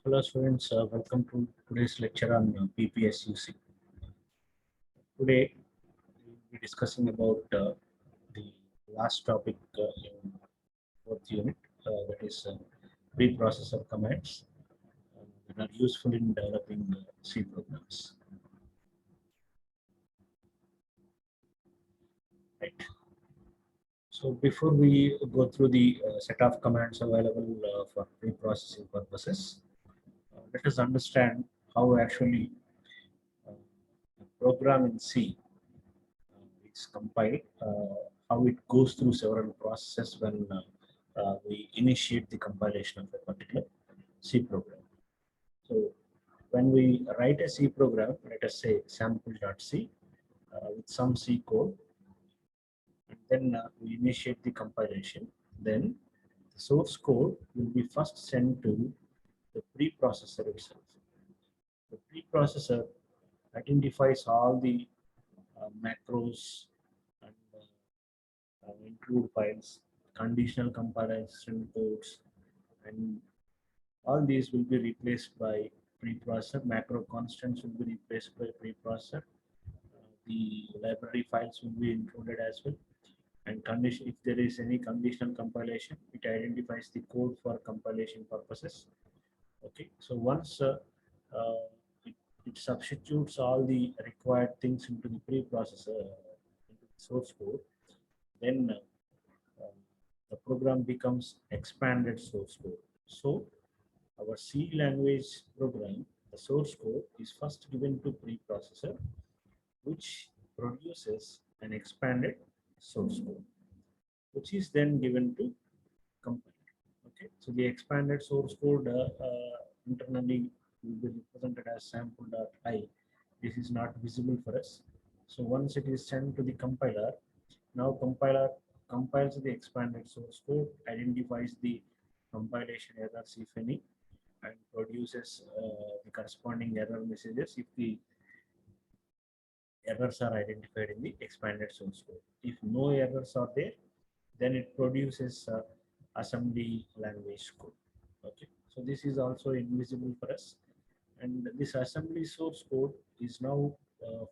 Hello students, welcome to today's lecture on PPSUC. Today we will be discussing about the last topic in fourth unit, that is preprocessor commands that are useful in developing C programs. Right. So before we go through the set of commands available for preprocessing purposes, let us understand how actually a program in C is compiled, how it goes through several processes when we initiate the compilation of a particular C program. So when we write a C program, let us say sample.c with some C code, and then we initiate the compilation, then the source code will be first sent to the preprocessor itself. The preprocessor identifies all the macros and include files, conditional comparison codes, and all these will be replaced by preprocessor. Macro constants will be replaced by preprocessor. The library files will be included as well. And condition, if there is any conditional compilation, it identifies the code for compilation purposes. Okay, so once uh, it, it substitutes all the required things into the preprocessor, into the source code, then um, the program becomes expanded source code. So our C language program, the source code is first given to preprocessor, which produces an expanded source code, which is then given to compiler. Okay, so the expanded source code internally will be represented as sample.i. This is not visible for us. So once it is sent to the compiler, now compiler compiles the expanded source code, identifies the compilation errors if any, and produces the corresponding error messages if the errors are identified in the expanded source code. If no errors are there, then it produces assembly language code. Okay, so this is also invisible for us, and this assembly source code is now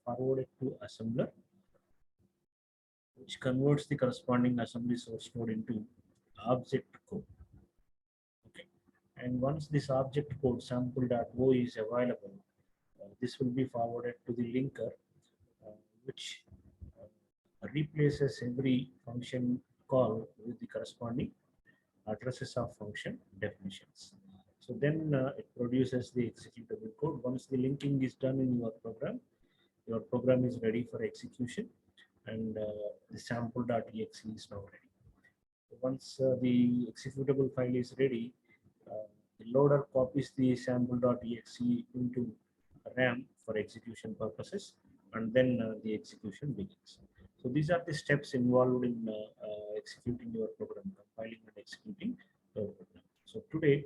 forwarded to assembler, which converts the corresponding assembly source code into object code. Okay, and once this object code sample.o is available, this will be forwarded to the linker, which replaces every function call with the corresponding addresses of function definitions. So then it produces the executable code. Once the linking is done in your program is ready for execution, and the sample.exe is now ready. Once the executable file is ready, the loader copies the sample.exe into RAM for execution purposes, and then the execution begins. So these are the steps involved in executing your program, compiling and executing your program. So today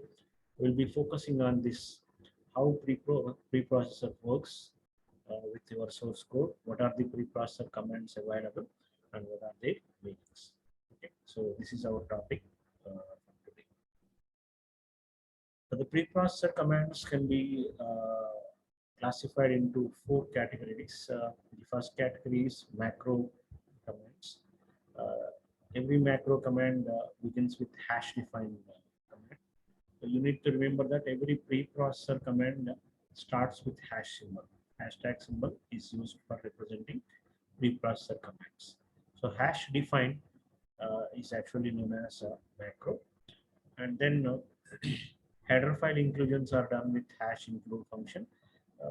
we'll be focusing on this, how preprocessor works with your source code, what are the preprocessor commands available, and what are their meanings. Okay, so this is our topic for today. So the preprocessor commands can be classified into four categories. The first category is macro commands. Uh, every macro command begins with hash defined command. So you need to remember that every preprocessor command starts with hash symbol. Hashtag symbol is used for representing preprocessor commands. So hash defined is actually known as a macro, and then header file inclusions are done with hash include function.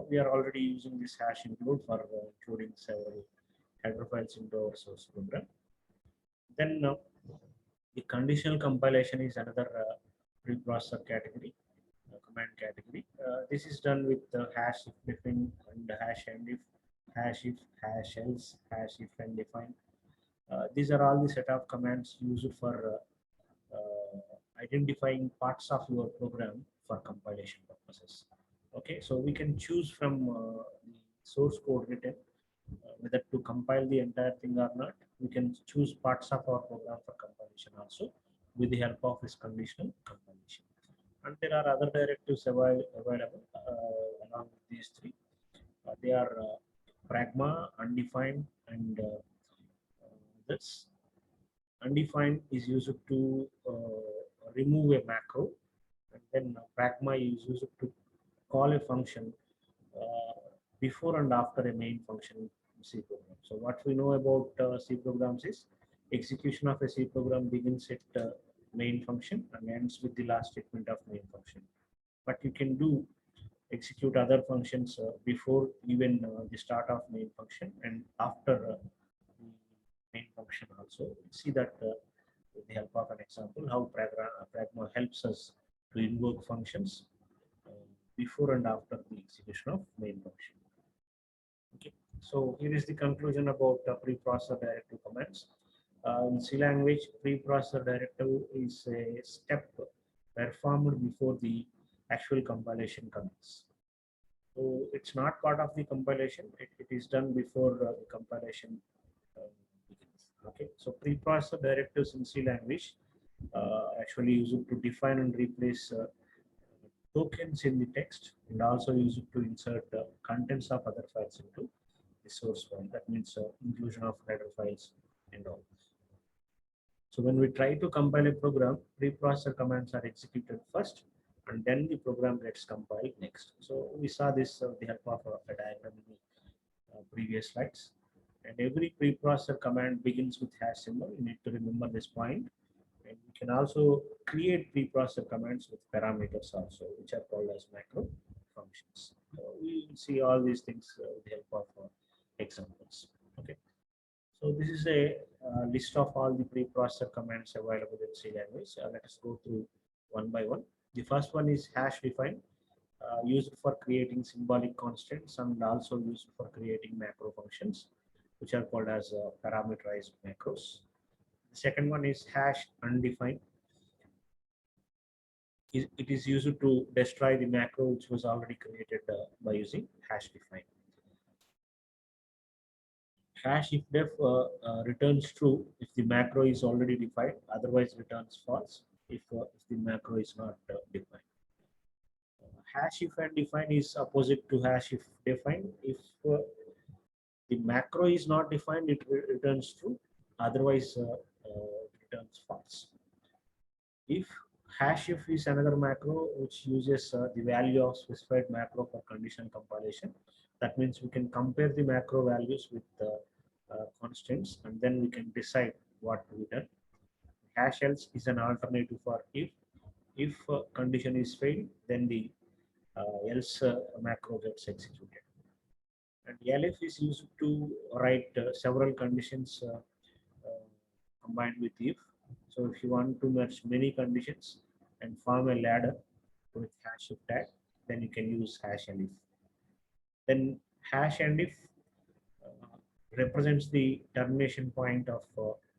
We are already using this hash include for including several header files into our source program. Then the conditional compilation is another preprocessor category, command category. This is done with the hash if define and hash and if, hash else, hash if and define. These are all the set of commands used for identifying parts of your program for compilation purposes. Okay, so we can choose from the source code written whether to compile the entire thing or not. We can choose parts of our program for compilation also with the help of this conditional compilation. And there there are other directives available along with these three. They are pragma, undefined, and this. Undefined is used to remove a macro, and then pragma is used to call a function uh, before and after a main function in C program. So what we know about C programs is execution of a C program begins at main function and ends with the last statement of main function. But you can do execute other functions before even the start of main function and after the main function also. See that with the help of an example how Pragma helps us to invoke functions uh, before and after the execution of main function. Okay, so here is the conclusion about preprocessor directive commands. In C language, preprocessor directive is a step performed before the actual compilation commences. So it's not part of the compilation. It is done before the compilation begins. Okay. So preprocessor directives in C language actually use it to define and replace tokens in the text, and also use it to insert contents of other files into the source file. That means inclusion of header files and all. So when we try to compile a program, preprocessor commands are executed first, and then the program gets compiled next. So we saw this with the help of a diagram in the previous slides. And every preprocessor command begins with hash symbol. You need to remember this point. And we can also create preprocessor commands with parameters also, which are called as macro functions. So we will see all these things with the help of examples. Okay. So this is a list of all the preprocessor commands available in C language. Let us go through one by one. The first one is hash define, used for creating symbolic constants and also used for creating macro functions, which are called as parameterized macros. The second one is hash undefined. It is used to destroy the macro which was already created by using hash define. Hash if def returns true if the macro is already defined, otherwise returns false if the macro is not defined. Hash if and define is opposite to hash if defined. If the macro is not defined, it returns true, otherwise it returns false. If hash if is another macro which uses the value of specified macro for condition compilation, that means we can compare the macro values with constants and then we can decide what to be done. Hash else is an alternative for if. If condition is failed, then the else macro gets executed. And elif is used to write several conditions combined with if. So if you want to merge many conditions and form a ladder with hash if tag, then you can use hash elif. Then hash and if represents the termination point of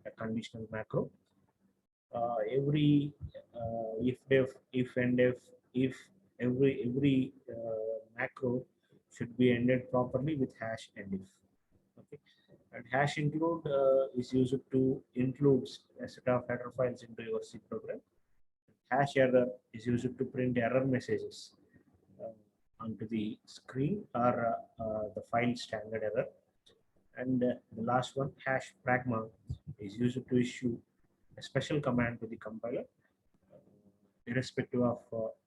a conditional macro. Every if def, if and if every macro should be ended properly with hash and if. Okay, and hash include is used to include a set of header files into your C program. Hash error is used to print error messages onto the screen or the file standard error. And the last one, hash pragma, is used to issue a special command to the compiler, irrespective of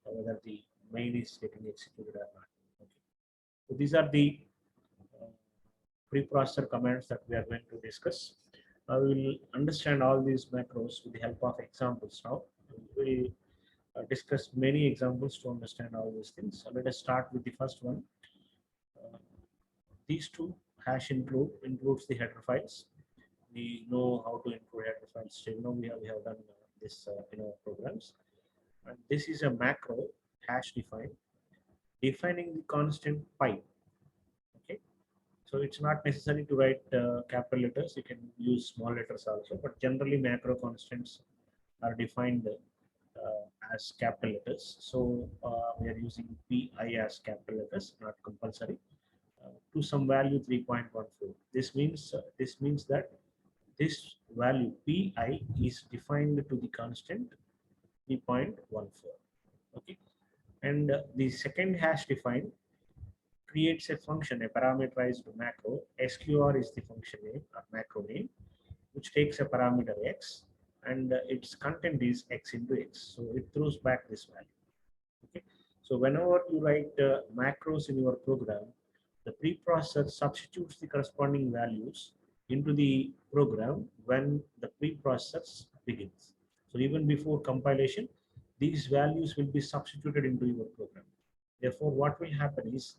whether the main is getting executed or not. Okay. So these are the preprocessor commands that we are going to discuss. We will understand all these macros with the help of examples now. We will discuss many examples to understand all these things. So let us start with the first one. These two hash includes the header files. We know how to include header files. So, we have done this in our programs. And this is a macro hash define, defining the constant pi. Okay, so it's not necessary to write capital letters. You can use small letters also, but generally macro constants are defined as capital letters. So we are using pi as capital letters, not compulsory. To some value 3.14. This means that this value pi is defined to the constant 3.14. Okay. And the second hash define creates a function, a parameterized macro. SQR is the function name or macro name, which takes a parameter x, and its content is x into x. So it throws back this value. Okay. So whenever you write macros in your program, the preprocessor substitutes the corresponding values into the program when the preprocess begins. So even before compilation, these values will be substituted into your program. Therefore, what will happen is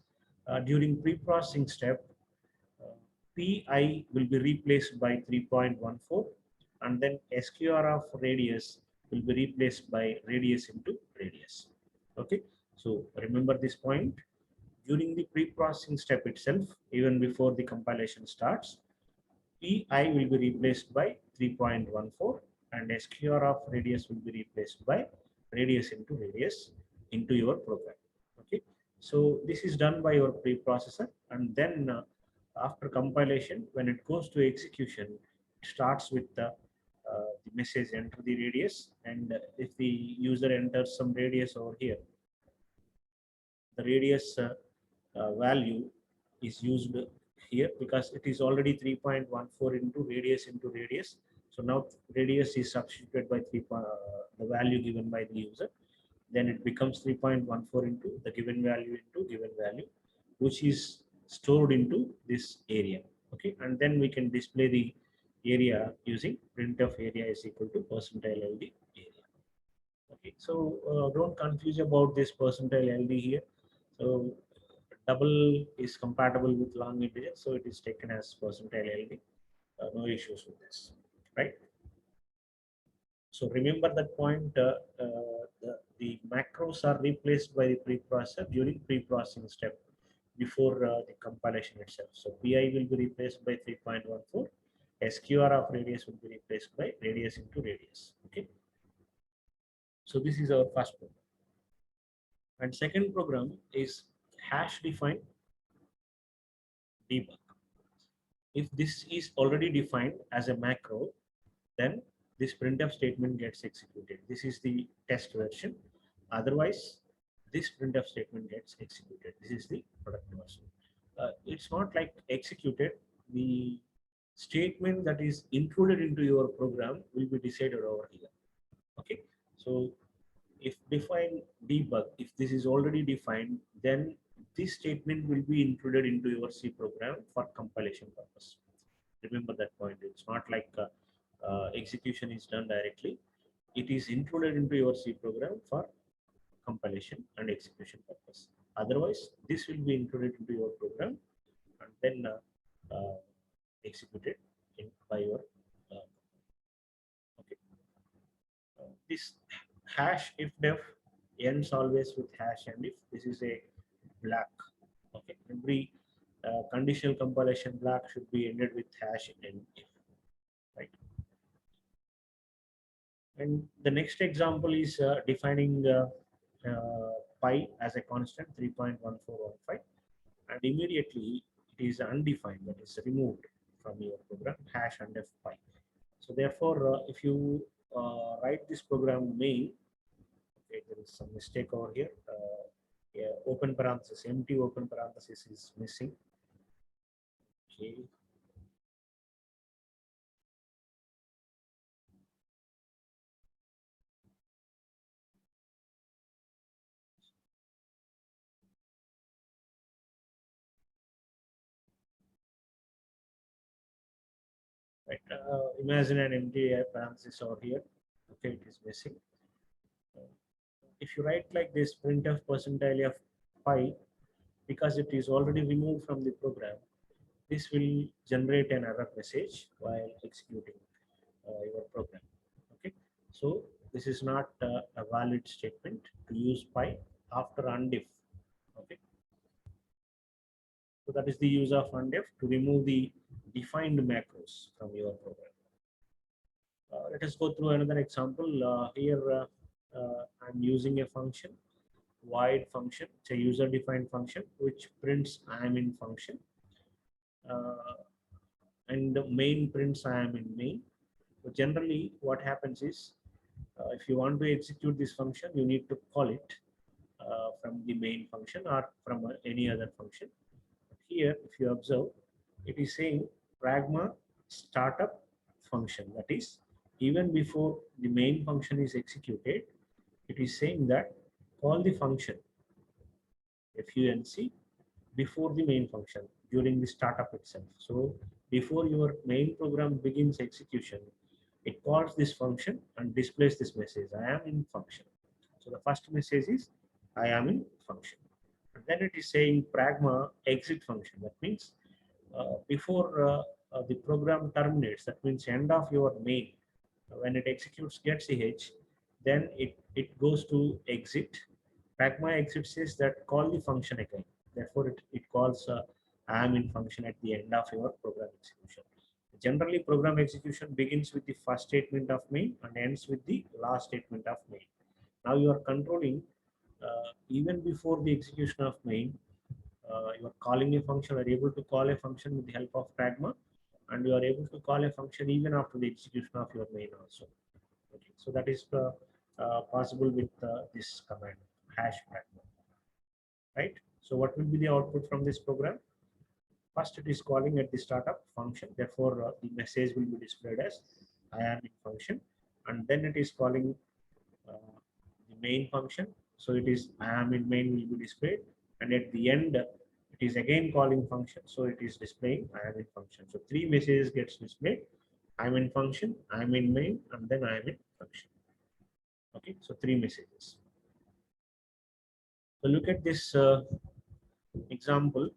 during pre-processing step, uh, PI will be replaced by 3.14, and then SQR of radius will be replaced by radius into radius. Okay, so remember this point. During the pre-processing step itself, even before the compilation starts, PI will be replaced by 3.14, and SQR of radius will be replaced by radius into your program. Okay, so this is done by your preprocessor, and then after compilation, when it goes to execution, it starts with the message enter the radius, and if the user enters some radius over here, the radius value is used here because it is already 3.14 into radius. So now radius is substituted by the value given by the user. Then it becomes 3.14 into the given value into given value, which is stored into this area. Okay, and then we can display the area using printf area is equal to percentile LD area. Okay, so don't confuse about this percentile LD here. So double is compatible with long integer, so it is taken as percentile LD. No issues with this, right? So remember that point. The macros are replaced by the preprocessor during pre-processing step before the compilation itself. So PI will be replaced by 3.14. SQR of radius will be replaced by radius into radius. Okay. So this is our first program. And second program is hash define debug. If this is already defined as a macro, then this printf statement gets executed. This is the test version. Otherwise, this printf statement gets executed. This is the product version. It's not like executed. The statement that is included into your program will be decided over here. Okay. So if define debug, if this is already defined, then this statement will be included into your C program for compilation purpose. Remember that point. It's not like execution is done directly. It is included into your C program for compilation and execution purpose. Otherwise, this will be included into your program and then executed by your okay. This hash if def ends always with hash and if. This is a black. Okay, every conditional compilation block should be ended with hash and if, right? And the next example is defining pi as a constant 3.1415, and immediately it is undefined, that is removed from your program hash and f pi. So therefore, if you write this program main, okay, there is some mistake over here. Yeah, open parenthesis, empty open parenthesis is missing. Okay. Right. Imagine an empty parenthesis over here. Okay, it is missing. If you write like this printf percentile of pi, because it is already removed from the program, this will generate an error message while executing your program. Okay, so this is not a valid statement to use pi after undef. Okay, so that is the use of undef to remove the defined macros from your program. Let us go through another example. Here I'm using a function, void function. It's a user-defined function which prints I am in function, and the main prints I am in main. So generally, what happens is, if you want to execute this function, you need to call it. from the main function or from any other function. Here, if you observe, it is saying pragma startup function. That is, even before the main function is executed, it is saying that call the function func before the main function during the startup itself. So before your main program begins execution, it calls this function and displays this message, I am in function. So the first message is I am in function. And then it is saying pragma exit function. That means before the program terminates, that means end of your main, when it executes get ch, then it goes to exit. Pragma exit says that call the function again. Therefore, it calls I am in function at the end of your program execution. Generally, program execution begins with the first statement of main and ends with the last statement of main. Now you are controlling even before the execution of main, you are calling a function, are able to call a function with the help of pragma, and you are able to call a function even after the execution of your main also. Okay, so that is possible with this command hash pragma, right? So what will be the output from this program? First, it is calling at the startup function. Therefore, the message will be displayed as I am in function, and then it is calling the main function. So it is I am in main will be displayed, and at the end it is again calling function. So it is displaying I am in function. So three messages gets displayed. I am in function, I am in main, and then I am in function. Okay, so three messages. So look at this example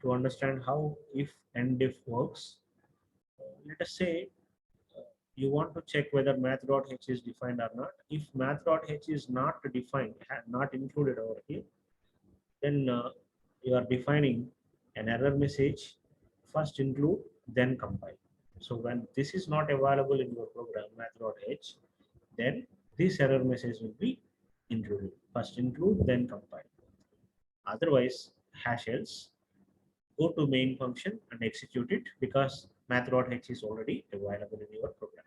to understand how if and if works. Let us say you want to check whether math.h is defined or not. If math.h is not defined, not included over here, then you are defining an error message, first include, then compile. So when this is not available in your program math.h, then this error message will be included. First include, then compile. Otherwise, hash else, go to main function and execute it because math.h is already available in your program.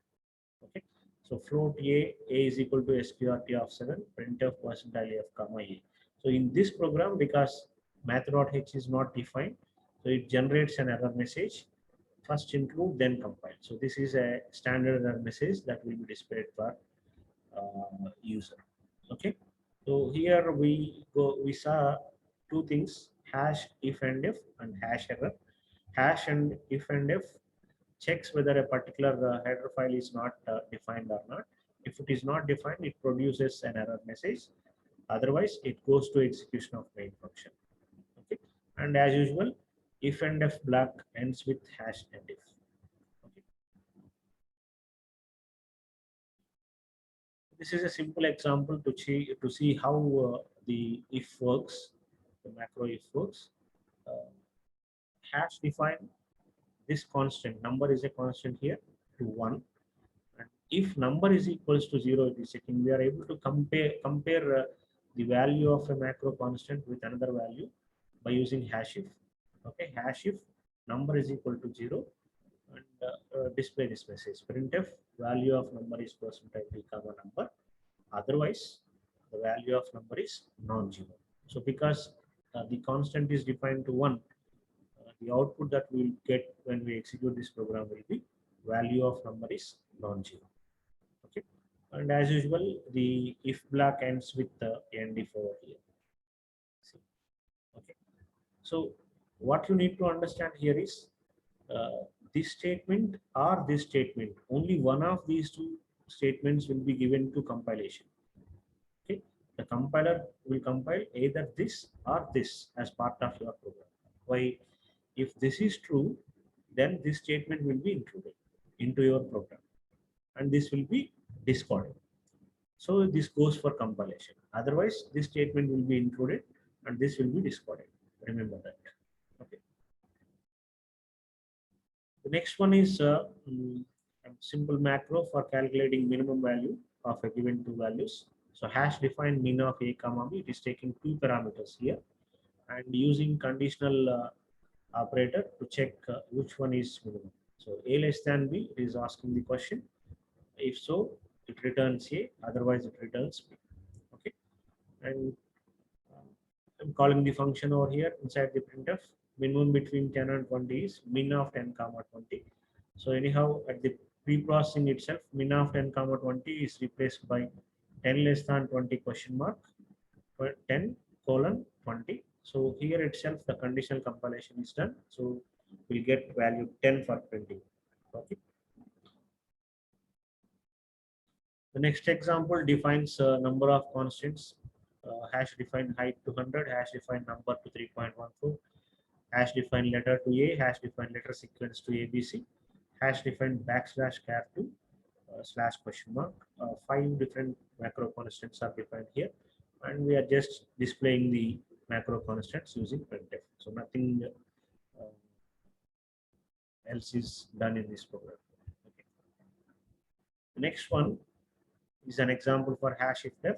Okay. So float a is equal to sqrt of 7, printf %f comma a. So in this program, because math.h is not defined, so it generates an error message. First include, then compile. So this is a standard error message that will be displayed for user. Okay. So here we saw two things: hash if and if and hash error. Hash and if and if checks whether a particular header file is not defined or not. If it is not defined, it produces an error message. Otherwise, it goes to execution of main function. Okay. And as usual, if and if block ends with hash and if. Okay. This is a simple example to see how the if works, the macro if works. Hash define this constant number is a constant here to 1. And if number is equals to 0, it is checking. We are able to compare the value of a macro constant with another value by using hash if. Okay, hash if number is equal to 0 and display this message. Printf value of number is %d comma number. Otherwise, the value of number is non-zero. So because the constant is defined to 1, the output that we will get when we execute this program will be value of number is non-zero. Okay, and as usual, the if block ends with the end if over here. See? Okay, so what you need to understand here is this statement or this statement. Only one of these two statements will be given to compilation. Okay, the compiler will compile either this or this as part of your program. Why? If this is true, then this statement will be included into your program and this will be discarded. So this goes for compilation. Otherwise, this statement will be included and this will be discarded. Remember that. Okay. The next one is a simple macro for calculating minimum value of a given two values. So hash define min of a comma b. It is taking two parameters here and using conditional operator to check which one is minimum. So a less than b, it is asking the question. If so, it returns a, otherwise it returns b. Okay, and calling the function over here inside the printf. Minimum between 10 and 20 is min of 10 comma 20. So anyhow, at the pre-processing itself, min of 10 comma 20 is replaced by 10 less than 20 question mark 10 colon 20. So here itself the conditional compilation is done. So we'll get value 10 for printing. Okay. The next example defines a number of constants. Hash define height to 100, hash define number to 3.14, hash define letter to A, hash define letter sequence to ABC, hash define backslash char to slash question mark. 5 different macro constants are defined here, and we are just displaying the macro constants using printf. So nothing else is done in this program. Okay. The next one is an example for hash if def.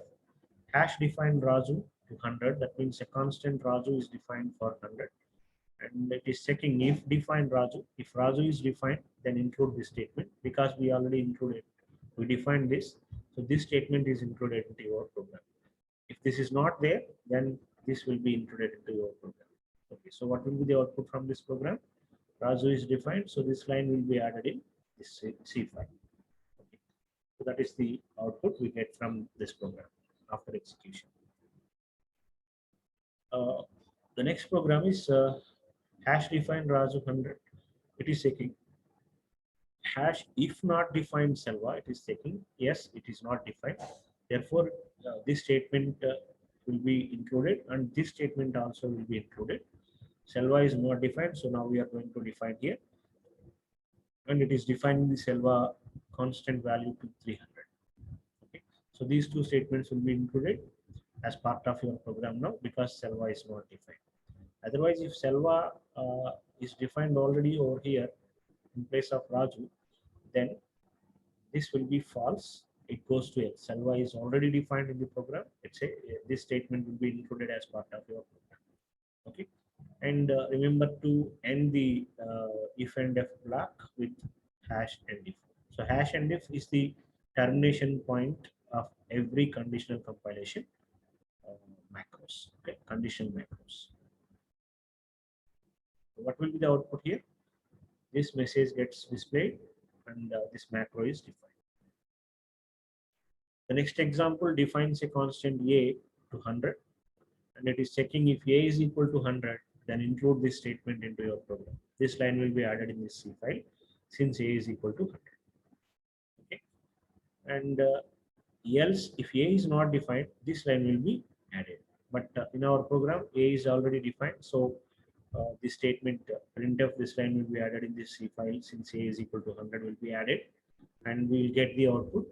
Hash define Raju to 100. That means a constant Raju is defined for 100. And it is checking if define Raju. If Raju is defined, then include this statement because we already included. We defined this. So this statement is included into your program. If this is not there, then this will be included into your program. Okay, so what will be the output from this program? Raju is defined, so this line will be added in this C file. Okay. So that is the output we get from this program after execution. The next program is hash define Raju 100. It is checking hash if not defined Selva. It is checking yes, it is not defined. Therefore, this statement will be included, and this statement also will be included. Selva is not defined, so now we are going to define here, and it is defining the Selva constant value to 300. Okay, so these two statements will be included as part of your program now because Selva is not defined. Otherwise, if Selva is defined already over here in place of Raju, then this will be false. It goes to X. Selva is already defined in the program. Let's say this statement will be included as part of your program. Okay, and remember to end the if and if block with hash and if. So hash and if is the termination point of every conditional compilation macros. Okay, conditional macros. What will be the output here? This message gets displayed and this macro is defined. The next example defines a constant A to 100, and it is checking if A is equal to 100, then include this statement into your program. This line will be added in this C file since A is equal to 100. Okay, and else if A is not defined, this line will be added. But in our program, A is already defined, so this statement printf this line will be added in this C file since A is equal to 100 will be added, and we will get the output.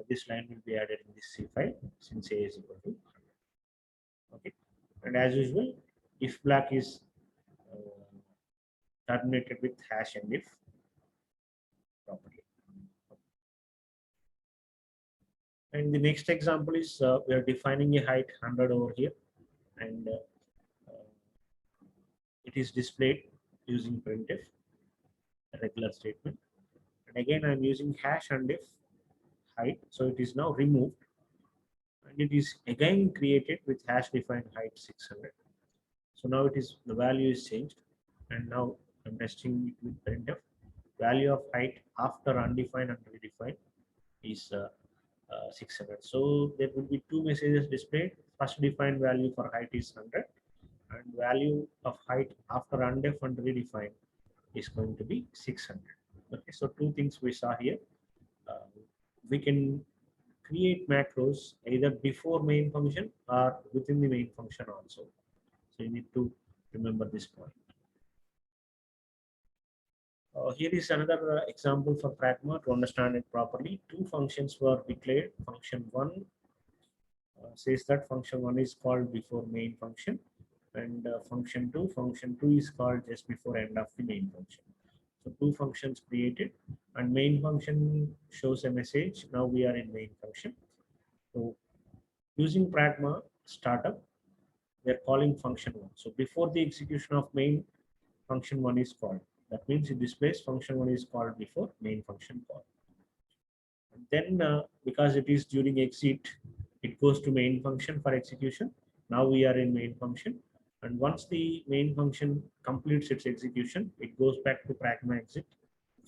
This line will be added in this C file since A is equal to 100. Okay, and as usual, if block is terminated with hash and if properly. And the next example is we are defining a height 100 over here, and it is displayed using printf, a regular statement. And again, I'm using hash and if height, so it is now removed, and it is again created with hash defined height 600. So now it is the value is changed, and now I'm testing it with printf. Value of height after undefined and redefined is 600. So there will be two messages displayed. First defined value for height is 100, and value of height after undef and redefined is going to be 600. Okay, so two things we saw here. We can create macros either before main function or within the main function also. So you need to remember this point. Here is another example for Pragma to understand it properly. Two functions were declared. Function 1 says that function 1 is called before main function, and function 2 is called just before end of the main function. So two functions created, and main function shows a message. Now we are in main function. So using Pragma startup, we are calling function 1. So before the execution of main, function 1 is called. That means it displays function 1 is called before main function call. And then because it is during exit, it goes to main function for execution. Now we are in main function. And once the main function completes its execution, it goes back to pragma exit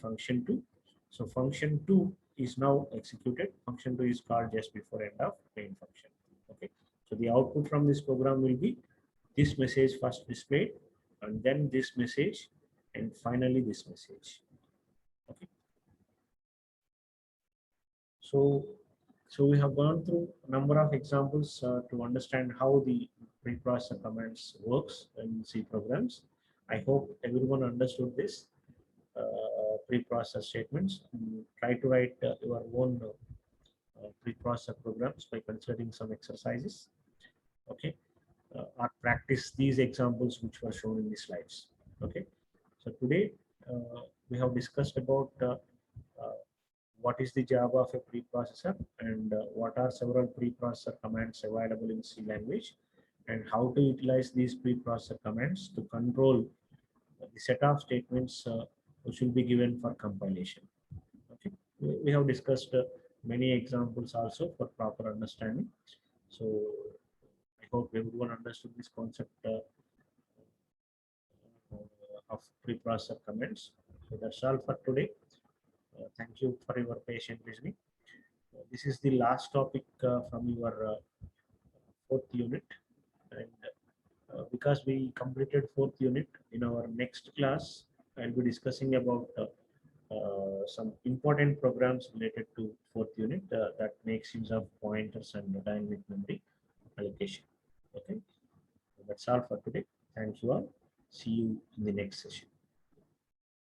function 2. So function 2 is now executed. Function 2 is called just before end of main function. Okay. So the output from this program will be this message first displayed, and then this message, and finally this message. Okay. So we have gone through a number of examples to understand how the preprocessor commands works in C programs. I hope everyone understood this preprocessor statements. Try to write your own preprocessor programs by considering some exercises. Okay, or practice these examples which were shown in the slides. Okay, so today we have discussed about uh, what is the job of a preprocessor, and what are several preprocessor commands available in C language, and how to utilize these preprocessor commands to control the set of statements which will be given for compilation. Okay, we have discussed many examples also for proper understanding. So I hope everyone understood this concept of preprocessor commands. So that's all for today. Thank you for your patient listening. This is the last topic from your fourth unit, and because we completed fourth unit, in our next class I'll be discussing about some important programs related to fourth unit that makes use of pointers and dynamic memory allocation. Okay, so that's all for today. Thank you all. See you in the next session.